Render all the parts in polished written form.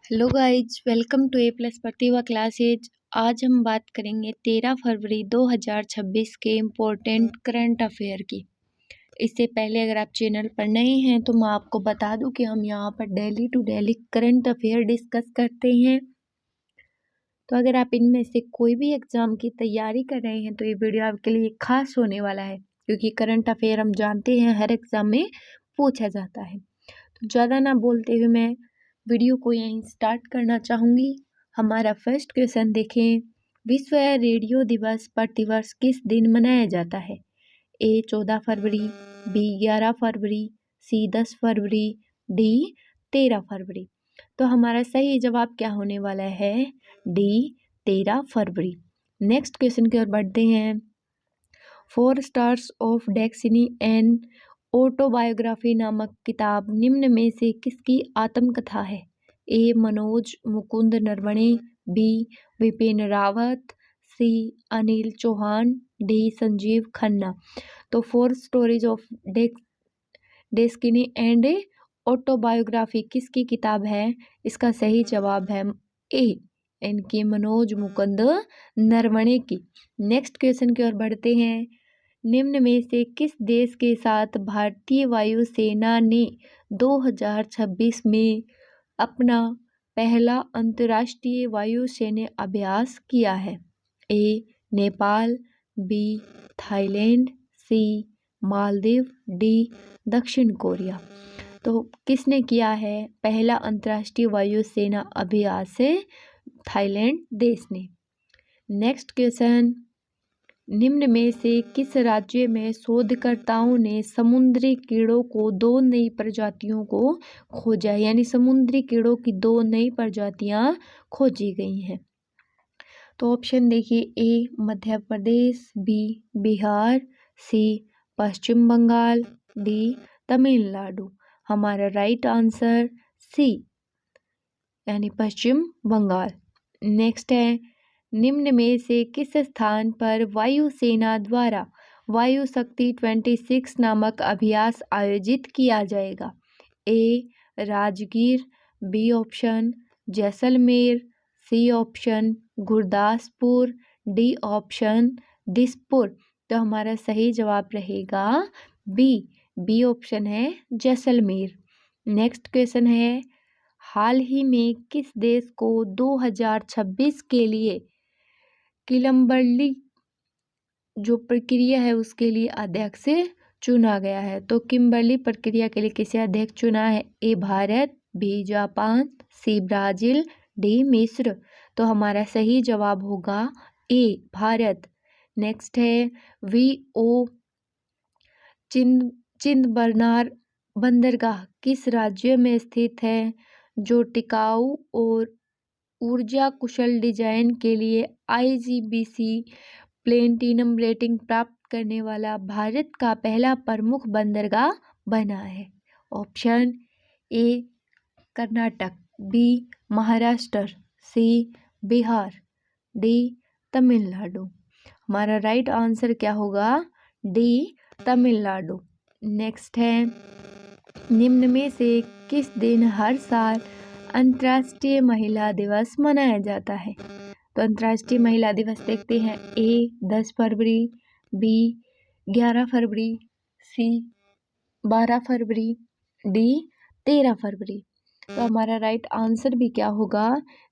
Hello guys, welcome to A plus Pratibha classes. आज हम बात करेंगे 13 फरवरी 2026 के इम्पोर्टेंट करंट अफेयर की। इससे पहले अगर आप चैनल पर नए हैं तो मैं आपको बता दूं कि हम यहाँ पर daily to daily current affair discuss करते हैं। तो अगर आप इनमें से कोई भी एग्ज़ाम की तैयारी कर रहे हैं तो ये वीडियो आपके लिए खास होने वाला है, क्योंकि करंट अफेयर हम जानते हैं हर एग्ज़ाम में पूछा जाता है। तो ज़्यादा ना बोलते हुए मैं वीडियो को यहीं स्टार्ट करना चाहूँगी। हमारा फर्स्ट क्वेश्चन देखें। विश्व रेडियो दिवस प्रतिवर्ष किस दिन मनाया जाता है? ए 14 फरवरी, बी 11 फरवरी, सी 10 फरवरी, डी 13 फरवरी। तो हमारा सही जवाब क्या होने वाला है? डी 13 फरवरी। नेक्स्ट क्वेश्चन की ओर बढ़ते हैं। 4 stars of destiny and autobiography नामक किताब निम्न में से किसकी आत्मकथा है? ए मनोज मुकुंद नरवणे, बी विपिन रावत, सी अनिल चौहान, डी संजीव खन्ना। तो 4 stories of destiny and autobiography किसकी किताब है? इसका सही जवाब है ए इनकी मनोज मुकुंद नरवणे की। नेक्स्ट क्वेश्चन की ओर बढ़ते हैं। निम्न में से किस देश के साथ भारतीय वायुसेना ने 2026 में अपना पहला अंतर्राष्ट्रीय वायुसेना अभ्यास किया है? ए नेपाल, बी थाईलैंड, सी मालदीव, डी दक्षिण कोरिया। तो किसने किया है पहला अंतर्राष्ट्रीय वायुसेना अभ्यास? थाईलैंड देश ने। Next question. निम्न में से किस राज्य में शोधकर्ताओं ने समुद्री कीड़ों को 2 नई प्रजातियों को खोजा, यानी समुद्री कीड़ों की 2 नई प्रजातियां खोजी गई हैं? तो ऑप्शन देखिए। ए मध्य प्रदेश, बी बिहार, सी पश्चिम बंगाल, डी तमिलनाडु। हमारा राइट आंसर सी यानी पश्चिम बंगाल। नेक्स्ट है। निम्न में से किस स्थान पर वायुसेना द्वारा वायु शक्ति 26 नामक अभ्यास आयोजित किया जाएगा? A Rajgir, B option Jaisalmer, C option Gurdaspur, D option Dispur. तो हमारा सही जवाब रहेगा बी ऑप्शन है जैसलमेर। नेक्स्ट क्वेश्चन है। हाल ही में किस देश को 2026 के लिए किम्बर्ली जो प्रक्रिया है उसके लिए अध्यक्ष चुना गया है? तो किम्बर्ली प्रक्रिया के लिए किसे अध्यक्ष चुना है? A Bharat, B Japan, C Brazil, D मिस्र। तो हमारा सही जवाब होगा ए भारत। नेक्स्ट है। वी.ओ. चिदंबरम बंदरगाह किस राज्य में स्थित है, जो टिकाऊ और ऊर्जा कुशल डिजाइन के लिए IGBC प्लेटिनम रेटिंग प्राप्त करने वाला भारत का पहला प्रमुख बंदरगाह बना है? Option A Karnataka, B Maharashtra, C Bihar, D Tamil Nadu. हमारा राइट आंसर क्या होगा? डी तमिलनाडु। नेक्स्ट है। निम्न में से किस दिन हर साल अंतर्राष्ट्रीय महिला दिवस मनाया जाता है? तो अंतर्राष्ट्रीय महिला दिवस देखते हैं। ए 10 फरवरी, बी 11 फरवरी, सी 12 फरवरी, डी 13 फरवरी। तो हमारा राइट आंसर भी क्या होगा?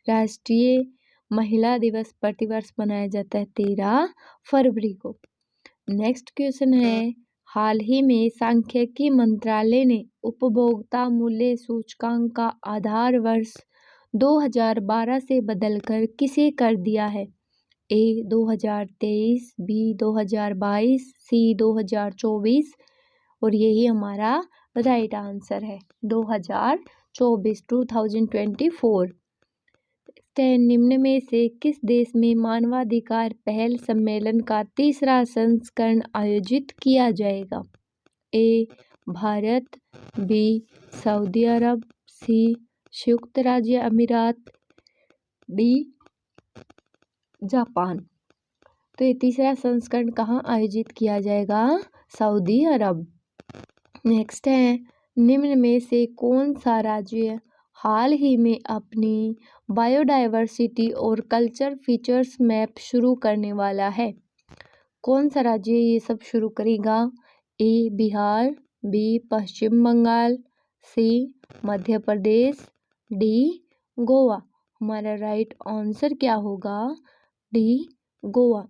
राष्ट्रीय महिला दिवस प्रतिवर्ष मनाया जाता है 13 फरवरी को। नेक्स्ट क्वेश्चन है। हाल ही में सांख्यिकी मंत्रालय ने उपभोक्ता मूल्य सूचकांक का आधार वर्ष 2012 से बदलकर किसे कर दिया है? ए 2023, बी 2022, सी 2024 और यही हमारा राइट आंसर है 2024। निम्न में से किस देश में मानवाधिकार पहल सम्मेलन का 3रा संस्करण आयोजित किया जाएगा? ए भारत, बी सऊदी अरब, सी संयुक्त राज्य अमीरात, डी जापान। तो ये 3रा संस्करण कहाँ आयोजित किया जाएगा? सऊदी अरब। नेक्स्ट है। निम्न में से कौन सा राज्य हाल ही में अपनी बायोडायवर्सिटी और कल्चर फीचर्स मैप शुरू करने वाला है। कौन सा राज्य ये सब शुरू करेगा? ए बिहार, बी पश्चिम बंगाल, सी मध्य प्रदेश, डी गोवा। हमारा राइट आंसर क्या होगा? D Goa.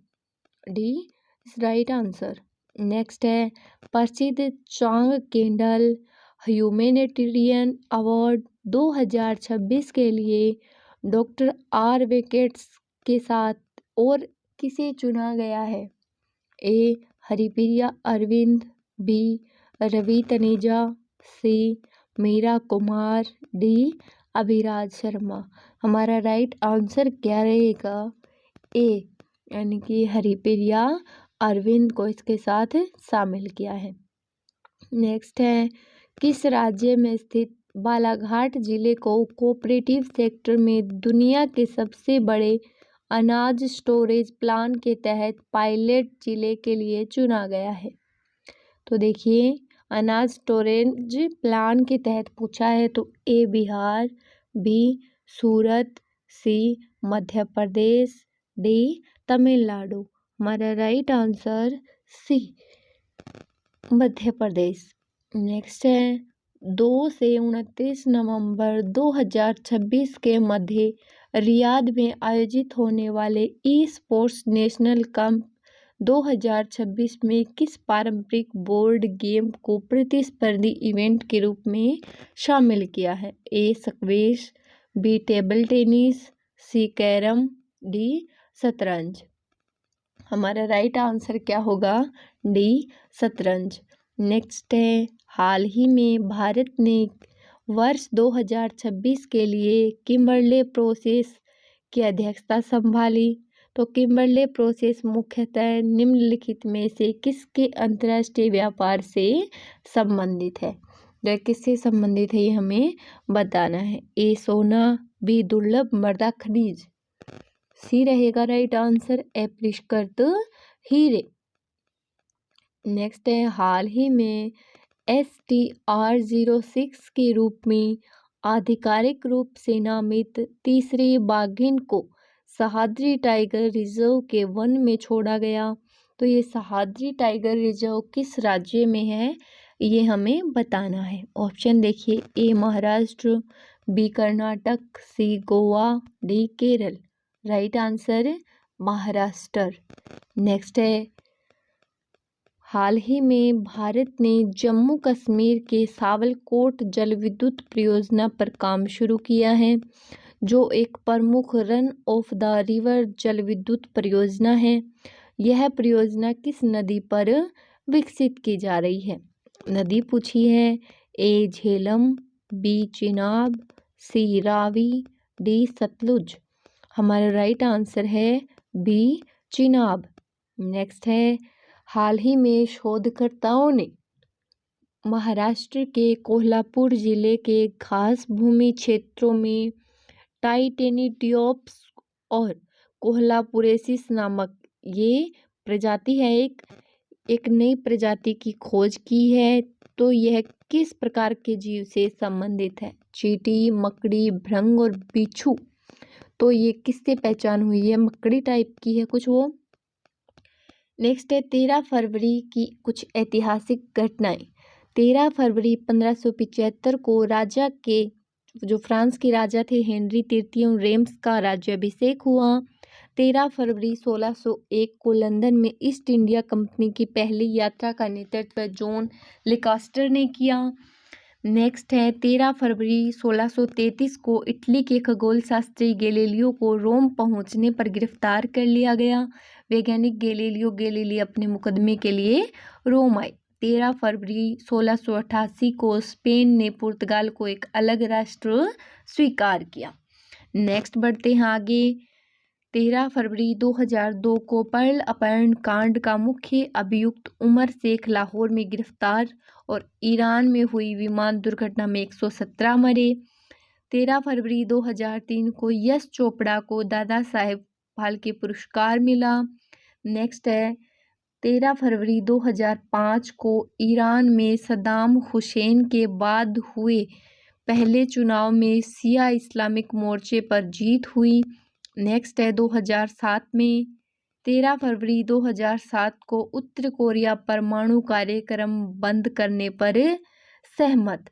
D is right answer. Next है प्रसिद्ध चांग कैंडल ह्यूमैनिटेरियन अवार्ड 2026 के लिए डॉक्टर आर वेंकटेश के साथ और किसे चुना गया है? ए हरिप्रिया अरविंद, बी रवि तनेजा, सी मीरा कुमार, डी अभिराज शर्मा। हमारा राइट आंसर क्या रहेगा? ए यानी कि हरिप्रिया अरविंद को इसके साथ शामिल किया है। नेक्स्ट है किस राज्य में स्थित बालाघाट जिले को कोऑपरेटिव सेक्टर में दुनिया के सबसे बड़े अनाज स्टोरेज प्लान के तहत पायलट जिले के लिए चुना गया है? तो देखिए अनाज स्टोरेज प्लान के तहत पूछा है तो ए बिहार, बी सूरत, सी मध्य प्रदेश, डी तमिलनाडु। हमारा right answer C Madhya Pradesh. Next है 2 से 29 नवंबर 2026 के मध्य रियाद में आयोजित होने वाले ई स्पोर्ट्स नेशनल कप 2026 में किस पारंपरिक बोर्ड गेम को प्रतिस्पर्धी इवेंट के रूप में शामिल किया है? ए स्क्वैश, बी टेबल टेनिस, सी कैरम, डी शतरंज। हमारा राइट आंसर क्या होगा? डी शतरंज। नेक्स्ट है हाल ही में भारत ने वर्ष 2026 के लिए किम्बरले प्रोसेस की अध्यक्षता संभाली। तो किम्बरले प्रोसेस मुख्यतः निम्नलिखित में से किसके अंतर्राष्ट्रीय व्यापार से संबंधित है? या किससे संबंधित है ये हमें बताना है। ए सोना, बी दुर्लभ मृदा खनिज, सी रहेगा राइट आंसर ए परिष्कृत हीरे। नेक्स्ट है हाल ही में STR-06 के रूप में आधिकारिक रूप से नामित तीसरे बाघिन को सह्याद्री टाइगर रिजर्व के वन में छोड़ा गया। तो ये सह्याद्री टाइगर रिजर्व किस राज्य में है ये हमें बताना है। ऑप्शन देखिए A Maharashtra, B Karnataka, C Goa, D Kerala. Right answer Maharashtra. Next है हाल ही में भारत ने जम्मू कश्मीर के सावलकोट जल विद्युत परियोजना पर काम शुरू किया है, जो एक प्रमुख रन ऑफ द रिवर जल विद्युत परियोजना है। यह परियोजना किस नदी पर विकसित की जा रही है? नदी पूछी है। ए झेलम, बी चिनाब, सी रावी, डी सतलुज। हमारा राइट आंसर है बी चिनाब। नेक्स्ट है हाल ही में शोधकर्ताओं ने महाराष्ट्र के कोल्हापुर जिले के घास भूमि क्षेत्रों में टाइटेनिडियोप्स और कोल्हापुरेसिस नामक ये प्रजाति है एक नई प्रजाति की खोज की है। तो यह किस प्रकार के जीव से संबंधित है? चींटी, मकड़ी, भृंग और बिच्छू। तो ये किससे पहचान हुई है? मकड़ी टाइप की है कुछ वो। नेक्स्ट है 13 फरवरी की कुछ ऐतिहासिक घटनाएं। 13 फरवरी 1575 को राजा के जो फ्रांस के राजा थे हेनरी तृतीय रेम्स का राज्याभिषेक हुआ। 13 फरवरी 1601 को लंदन में ईस्ट इंडिया कंपनी की पहली यात्रा का नेतृत्व जॉन लिकास्टर ने किया। नेक्स्ट है 13 फरवरी 1633 को इटली के खगोल शास्त्री गैलीलियो को रोम पहुंचने पर गिरफ्तार कर लिया गया। वैज्ञानिक गैलीलियो गैलीली अपने मुकदमे के लिए रोम आए। 13 फरवरी 1688 को स्पेन ने पुर्तगाल को एक अलग राष्ट्र स्वीकार किया। नेक्स्ट बढ़ते हैं आगे। 13 फरवरी 2002 को पर्ल अपहरण कांड का मुख्य अभियुक्त उमर शेख लाहौर में गिरफ्तार और ईरान में हुई विमान दुर्घटना में 117 मरे। 13 फरवरी 2003 को यश चोपड़ा को दादा साहेब फाल्के पुरस्कार मिला। नेक्स्ट है 13 फरवरी 2005 को ईरान में सद्दाम हुसैन के बाद हुए पहले चुनाव में शिया इस्लामिक मोर्चे पर जीत हुई। नेक्स्ट है 2007 में 13 फरवरी 2007 को उत्तर कोरिया परमाणु कार्यक्रम बंद करने पर सहमत।